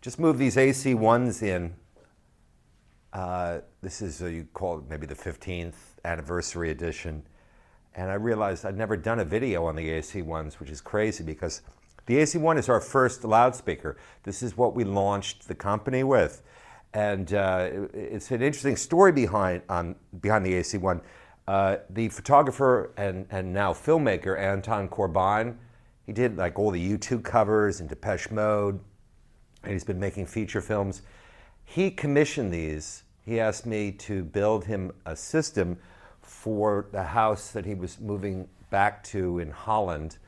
Just moved these AC1s in. This is, you call it maybe the 15th anniversary edition. And I realized I'd never done a video on the AC1s, which is crazy because the AC1 is our first loudspeaker. This is what we launched the company with. And it's an interesting story behind the AC1. The photographer and now filmmaker, Anton Corbijn, he did like all the U2 covers and Depeche Mode, and he's been making feature films. He commissioned these. He asked me to build him a system for the house that he was moving back to in Holland,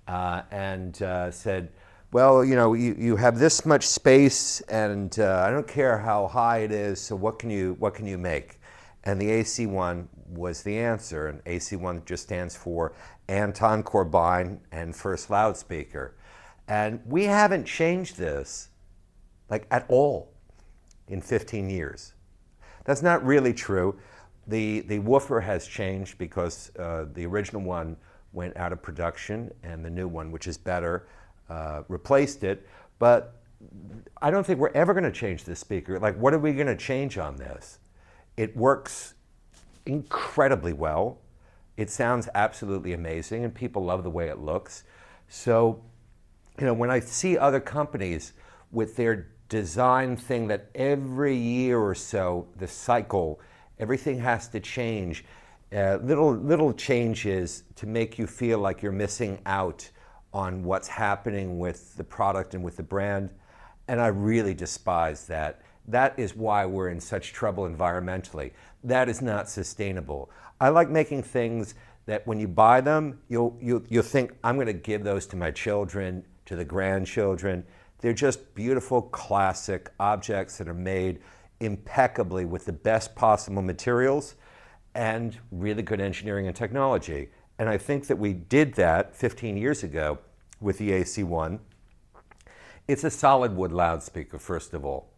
and said, well, you know, you have this much space, and I don't care how high it is, so what can you make? And the AC1 was the answer, and AC1 just stands for Anton Corbijn and First Loudspeaker. And we haven't changed this, like, at all in 15 years. That's not really true. The woofer has changed because the original one went out of production, and the new one, which is better, replaced it. But I don't think we're ever going to change this speaker. Like, what are we going to change on this? It works incredibly well. It sounds absolutely amazing, and people love the way it looks. So, you know, when I see other companies with their design thing that every year or so, the cycle, everything has to change, little changes to make you feel like you're missing out on what's happening with the product and with the brand. And I really despise that. That is why we're in such trouble environmentally. That is not sustainable. I like making things that when you buy them, you'll think, I'm going to give those to my children, to the grandchildren. They're just beautiful, classic objects that are made impeccably with the best possible materials and really good engineering and technology. And I think that we did that 15 years ago with the AC1. It's a solid wood loudspeaker, first of all.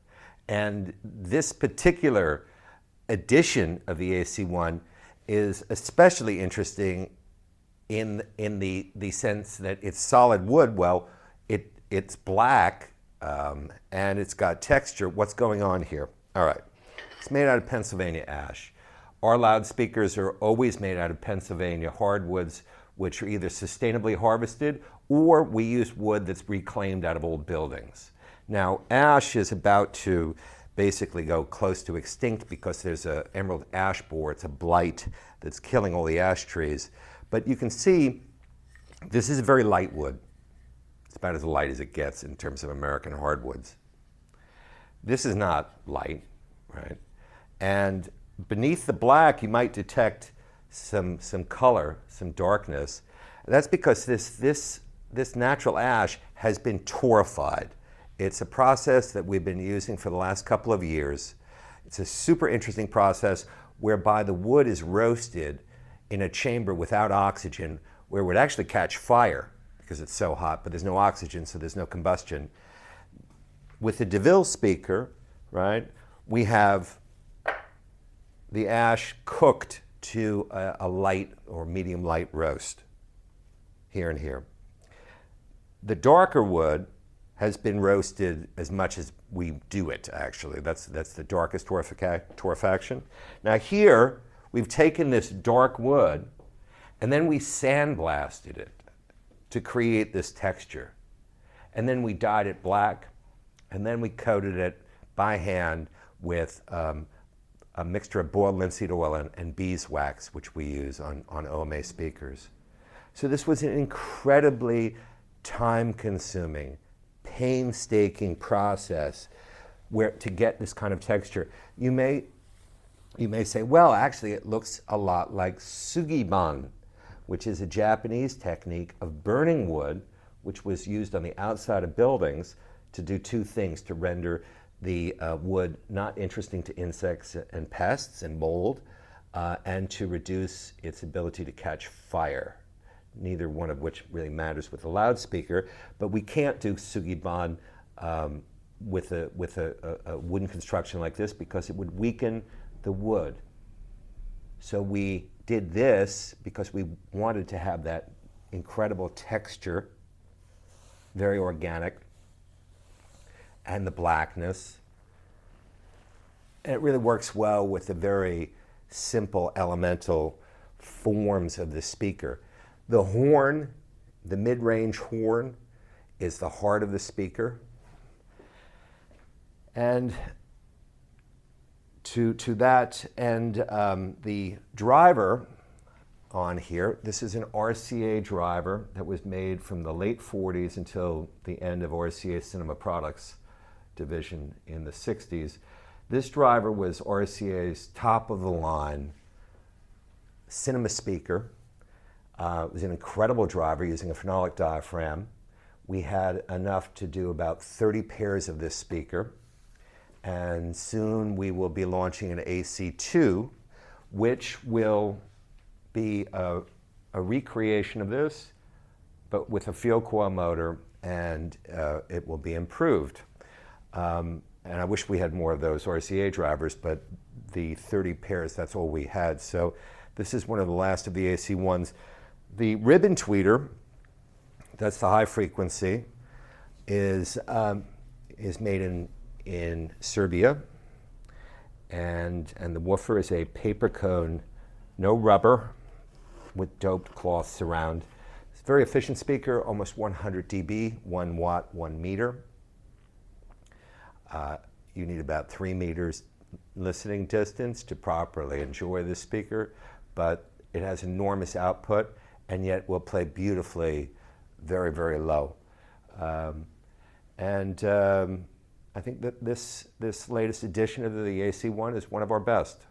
And this particular edition of the AC1 is especially interesting in the sense that it's solid wood. Well, it's black and it's got texture. What's going on here? All right, it's made out of Pennsylvania ash. Our loudspeakers are always made out of Pennsylvania hardwoods, which are either sustainably harvested or we use wood that's reclaimed out of old buildings. Now, ash is about to basically go close to extinct because there's an emerald ash borer. It's a blight that's killing all the ash trees. But you can see this is a very light wood. It's about as light as it gets in terms of American hardwoods. This is not light, right? And beneath the black, you might detect some color, some darkness. That's because this natural ash has been torrefied. It's a process that we've been using for the last couple of years. It's a super interesting process whereby the wood is roasted in a chamber without oxygen, where it would actually catch fire because it's so hot, but there's no oxygen, so there's no combustion. With the DeVille speaker, right, we have the ash cooked to a light or medium light roast, here and here. The darker wood has been roasted as much as we do it, actually. That's the darkest torrefaction. Now here, we've taken this dark wood and then we sandblasted it to create this texture. And then we dyed it black, and then we coated it by hand with a mixture of boiled linseed oil and beeswax, which we use on OMA speakers. So this was an incredibly time-consuming, painstaking process to get this kind of texture. You may say, well, actually it looks a lot like sugiban, which is a Japanese technique of burning wood, which was used on the outside of buildings to do two things: to render the wood not interesting to insects and pests and mold, and to reduce its ability to catch fire. Neither one of which really matters with a loudspeaker, but we can't do sugiban with a wooden construction like this because it would weaken the wood. So we did this because we wanted to have that incredible texture, very organic. and the blackness. And it really works well with the very simple elemental forms of the speaker. The horn, the mid-range horn, is the heart of the speaker. And to that end, the driver on here, this is an RCA driver that was made from the late 40s until the end of RCA Cinema Products division in the 60s. This driver was RCA's top of the line cinema speaker. It was an incredible driver using a phenolic diaphragm. We had enough to do about 30 pairs of this speaker. And soon we will be launching an AC2, which will be a recreation of this, but with a field coil motor, and it will be improved. And I wish we had more of those RCA drivers, but the 30 pairs, that's all we had. So this is one of the last of the AC1s. The ribbon tweeter, that's the high frequency, is made in Serbia, and the woofer is a paper cone, no rubber, with doped cloth surround. It's a very efficient speaker, almost 100 dB, 1 watt, 1 meter. You need about 3 meters listening distance to properly enjoy this speaker, but it has enormous output and yet will play beautifully very, very low. I think that this latest edition of the AC1 is one of our best.